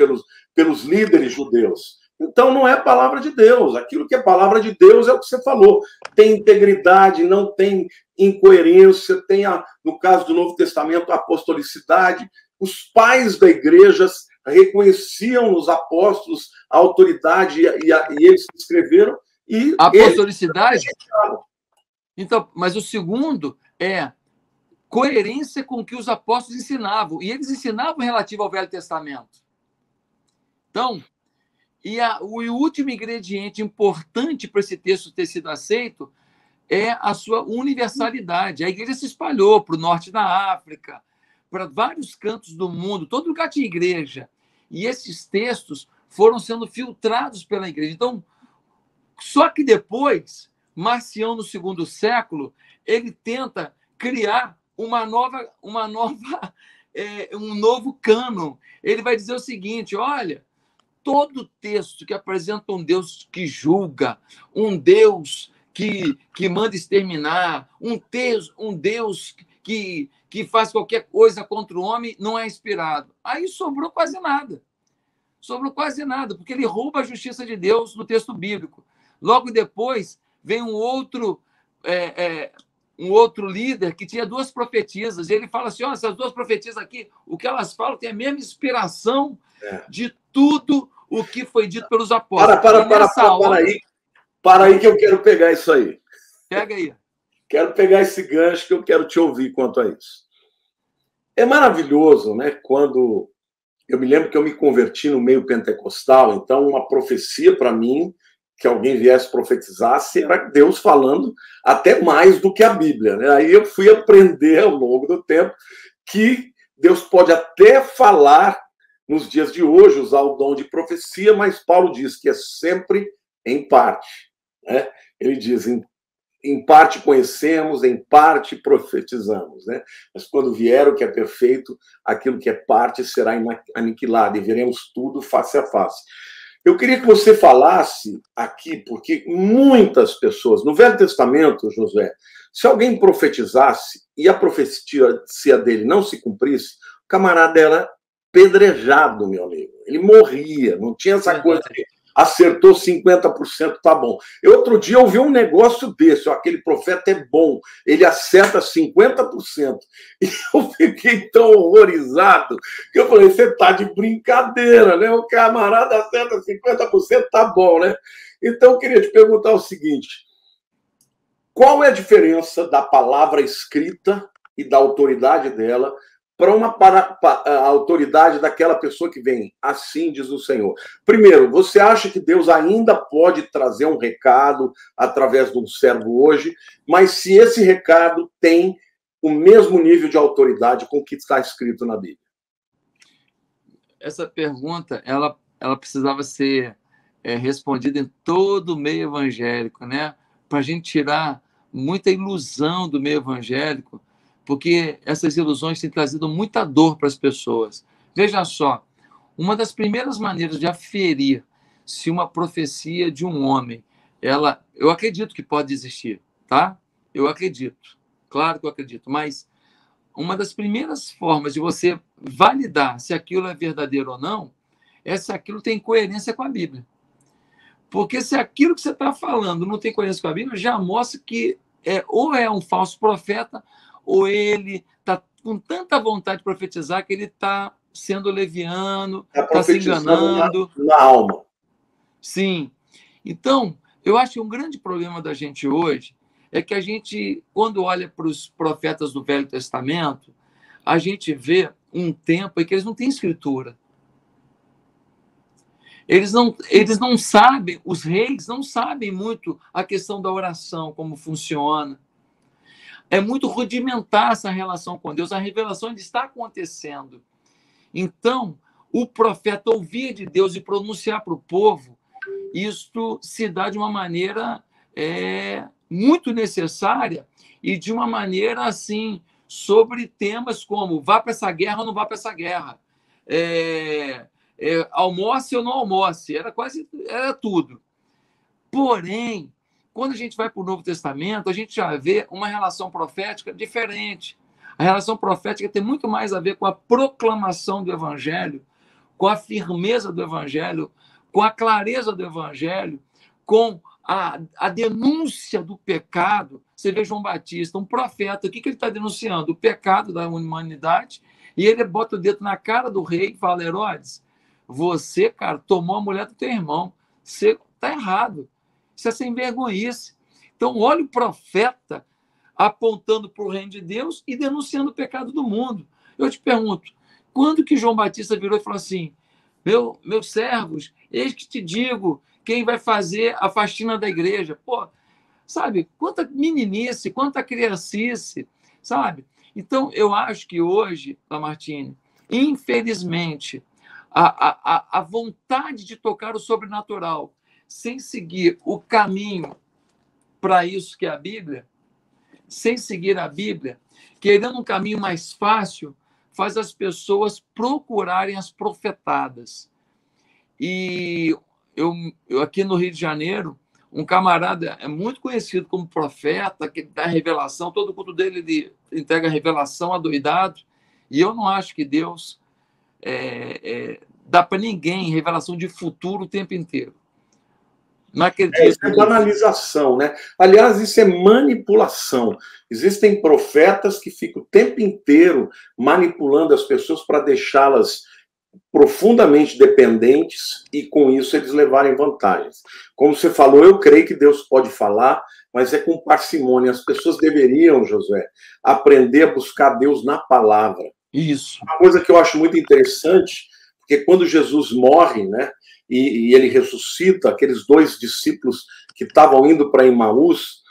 pelos líderes judeus. Então não é palavra de Deus. Aquilo que é palavra de Deus é o que você falou. Tem integridade, não tem incoerência, tem, no caso do Novo Testamento, a apostolicidade. Os pais da igreja reconheciam nos apóstolos a autoridade e eles escreveram. E a apostolicidade? Então, mas o segundo é coerência com o que os apóstolos ensinavam. E eles ensinavam relativo ao Velho Testamento. Então, o último ingrediente importante para esse texto ter sido aceito é a sua universalidade. A igreja se espalhou para o norte da África, para vários cantos do mundo, todo lugar tinha igreja. E esses textos foram sendo filtrados pela igreja. Então, só que depois, Marcião, no segundo século, ele tenta criar um novo cânon. Ele vai dizer o seguinte, olha, todo texto que apresenta um Deus que julga, um Deus que manda exterminar, um Deus que faz qualquer coisa contra o homem, não é inspirado. Aí sobrou quase nada. Sobrou quase nada, porque ele rouba a justiça de Deus no texto bíblico. Logo depois, vem um outro líder que tinha 2 profetisas, e ele fala assim, essas 2 profetisas aqui, o que elas falam tem a mesma inspiração de tudo o que foi dito pelos apóstolos. Para aí que eu quero pegar isso aí. Pega aí. Quero pegar esse gancho que eu quero te ouvir quanto a isso. É maravilhoso, né, quando eu me lembro que eu me converti no meio pentecostal, então uma profecia para mim, que alguém viesse profetizasse, era Deus falando até mais do que a Bíblia, né? Aí eu fui aprender ao longo do tempo que Deus pode até falar nos dias de hoje, usar o dom de profecia, mas Paulo diz que é sempre em parte, né? Ele diz, em parte conhecemos, em parte profetizamos, né? Mas quando vier o que é perfeito, aquilo que é parte será aniquilado e veremos tudo face a face. Eu queria que você falasse aqui, porque muitas pessoas, no Velho Testamento, Josué, se alguém profetizasse e a profecia dele não se cumprisse, o camarada era pedrejado, meu amigo. Ele morria, não tinha essa coisa de acertou 50%, tá bom. Outro dia eu ouvi um negócio desse, ó, aquele profeta é bom, ele acerta 50%. E eu fiquei tão horrorizado que eu falei, você tá de brincadeira, né? O camarada acerta 50%, tá bom, né? Então eu queria te perguntar o seguinte, qual é a diferença da palavra escrita e da autoridade dela para a autoridade daquela pessoa que vem, assim diz o Senhor? Primeiro, você acha que Deus ainda pode trazer um recado através de um servo hoje, mas se esse recado tem o mesmo nível de autoridade com o que está escrito na Bíblia? Essa pergunta, ela precisava ser respondida em todo o meio evangélico, né? Para a gente tirar muita ilusão do meio evangélico, porque essas ilusões têm trazido muita dor para as pessoas. Veja só, uma das primeiras maneiras de aferir se uma profecia de um homem, eu acredito que pode existir, tá? Eu acredito, claro que eu acredito, mas uma das primeiras formas de você validar se aquilo é verdadeiro ou não é se aquilo tem coerência com a Bíblia. Porque se aquilo que você está falando não tem coerência com a Bíblia, já mostra que ou é um falso profeta, ou ele está com tanta vontade de profetizar que ele está sendo leviano, está se enganando. Na alma. Sim. Então, eu acho que um grande problema da gente hoje é que a gente, quando olha para os profetas do Velho Testamento, a gente vê um tempo em que eles não têm escritura. Eles não sabem, os reis não sabem muito a questão da oração, como funciona. É muito rudimentar essa relação com Deus. A revelação ainda está acontecendo. Então, o profeta ouvir de Deus e pronunciar para o povo, isso se dá de uma maneira muito necessária e de uma maneira assim, sobre temas como vá para essa guerra ou não vá para essa guerra. Almoce ou não almoce. Era tudo. Porém, quando a gente vai para o Novo Testamento, a gente já vê uma relação profética diferente. A relação profética tem muito mais a ver com a proclamação do Evangelho, com a firmeza do Evangelho, com a clareza do Evangelho, com a denúncia do pecado. Você vê João Batista, um profeta, o que ele está denunciando? O pecado da humanidade, e ele bota o dedo na cara do rei e fala, Herodes, você, cara, tomou a mulher do teu irmão, você está errado. Isso é sem vergonhice. Então, olha o profeta apontando para o reino de Deus e denunciando o pecado do mundo. Eu te pergunto, quando que João Batista virou e falou assim, meus servos, eis que te digo quem vai fazer a faxina da igreja? Pô, sabe, quanta meninice, quanta criancice, sabe? Então, eu acho que hoje, Lamartine, infelizmente, a vontade de tocar o sobrenatural sem seguir o caminho para isso que é a Bíblia, sem seguir a Bíblia, querendo um caminho mais fácil, faz as pessoas procurarem as profetadas. E eu aqui no Rio de Janeiro, um camarada é muito conhecido como profeta, que dá revelação, todo o culto dele ele entrega revelação adoidado, e eu não acho que Deus dá para ninguém revelação de futuro o tempo inteiro. Não acredito. Isso é banalização, né? Aliás, isso é manipulação. Existem profetas que ficam o tempo inteiro manipulando as pessoas para deixá-las profundamente dependentes e, com isso, eles levarem vantagens. Como você falou, eu creio que Deus pode falar, mas é com parcimônia. As pessoas deveriam, Josué, aprender a buscar Deus na palavra. Isso. Uma coisa que eu acho muito interessante, porque quando Jesus morre, né, e ele ressuscita, aqueles 2 discípulos que estavam indo para Emaús,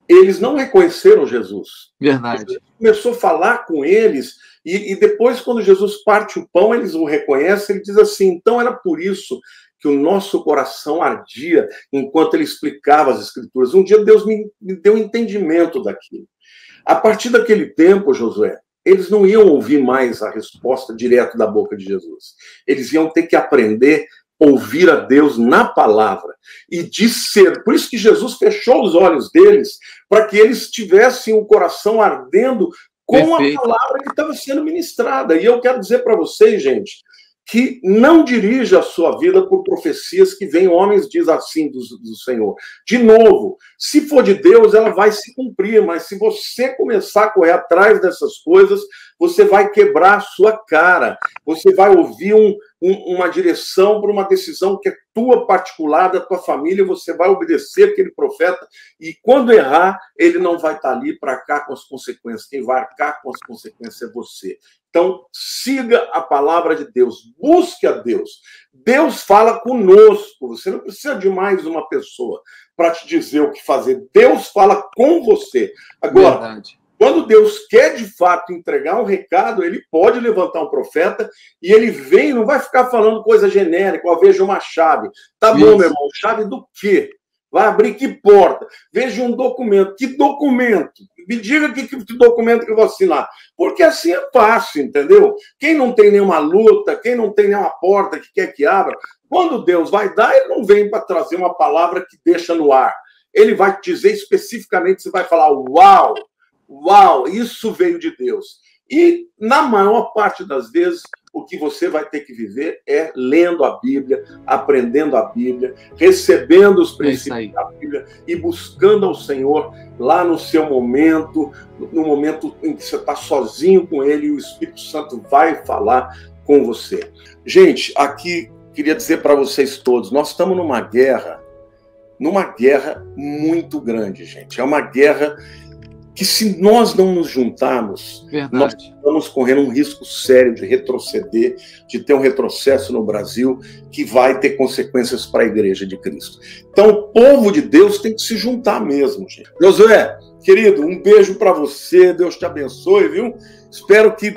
eles não reconheceram Jesus. Verdade. Jesus começou a falar com eles, e depois, quando Jesus parte o pão, eles o reconhecem, ele diz assim: então era por isso que o nosso coração ardia enquanto ele explicava as Escrituras. Um dia Deus me deu um entendimento daquilo. A partir daquele tempo, Josué, eles não iam ouvir mais a resposta direto da boca de Jesus. Eles iam ter que aprender a ouvir a Deus na palavra e discernir. Por isso que Jesus fechou os olhos deles, para que eles tivessem o coração ardendo com a palavra que estava sendo ministrada. E eu quero dizer para vocês, gente, que não dirija a sua vida por profecias que vêm, homens diz assim do Senhor. De novo, se for de Deus, ela vai se cumprir, mas se você começar a correr atrás dessas coisas, você vai quebrar a sua cara, você vai ouvir uma direção para uma decisão que é tua particular, da tua família, você vai obedecer aquele profeta, e quando errar, ele não vai estar ali para arcar com as consequências. Quem vai arcar com as consequências é você. Então, siga a palavra de Deus, busque a Deus. Deus fala conosco, você não precisa de mais uma pessoa para te dizer o que fazer. Deus fala com você. Agora, verdade. Quando Deus quer, de fato, entregar um recado, ele pode levantar um profeta e ele vem, não vai ficar falando coisa genérica, ó, veja uma chave. Tá bom, meu irmão, chave do quê? Vai abrir que porta? Veja um documento. Que documento? Me diga que documento que eu vou assinar. Porque assim é fácil, entendeu? Quem não tem nenhuma luta, quem não tem nenhuma porta que quer que abra, quando Deus vai dar, ele não vem para trazer uma palavra que deixa no ar. Ele vai te dizer especificamente, você vai falar, uau! Uau, isso veio de Deus. E, na maior parte das vezes, o que você vai ter que viver é lendo a Bíblia, aprendendo a Bíblia, recebendo os princípios da Bíblia e buscando ao Senhor lá no seu momento, no momento em que você está sozinho com Ele e o Espírito Santo vai falar com você. Gente, aqui queria dizer para vocês todos, nós estamos numa guerra muito grande, gente. É uma guerra que, se nós não nos juntarmos, nós estamos correndo um risco sério de retroceder, de ter um retrocesso no Brasil que vai ter consequências para a Igreja de Cristo. Então, o povo de Deus tem que se juntar mesmo, gente. Josué, querido, um beijo para você, Deus te abençoe, viu? Espero que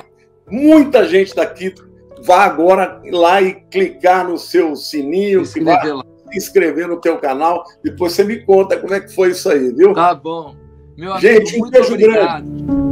muita gente daqui vá agora lá e clicar no seu sininho, que vá se inscrever no teu canal. Depois você me conta como é que foi isso aí, viu? Tá bom. Meu amigo, gente, um muito beijo obrigado. grande.